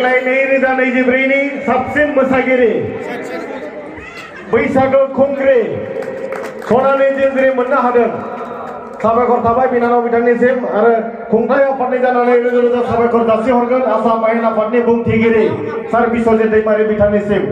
नैरोजा नैजिब्रैनि साबसिन मोसागिरि बैसागो खुंग्रि सनानि जिन्ज्रि मोननो हादों। साबायखर थाबाय बिनानाव बिथांनिसिम आरो खुंथाय आफादनि जानानै रोजा रोजा साबायखर जासिहरगोन आसाम आयेन आफादनि बुंथिगिरि सार बिश्वजित दैमारि बिथांनिसिम।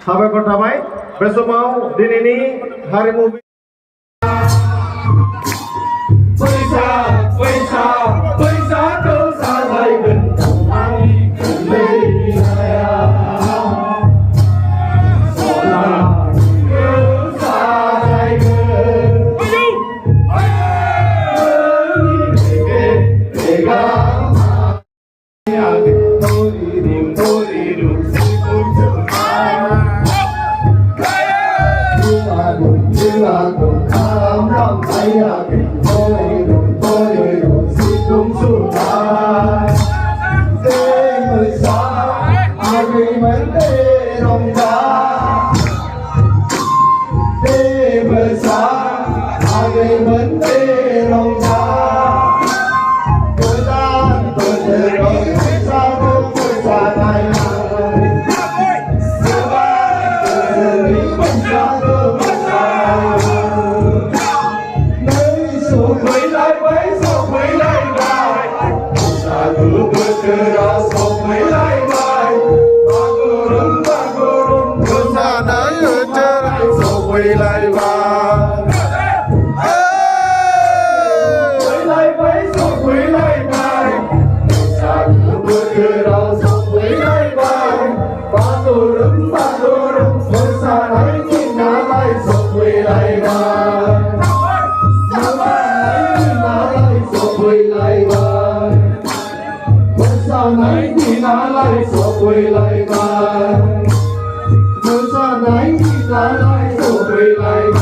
साबायखर थाबाय बे समाव दिनैनि हारिमु Hãy subscribe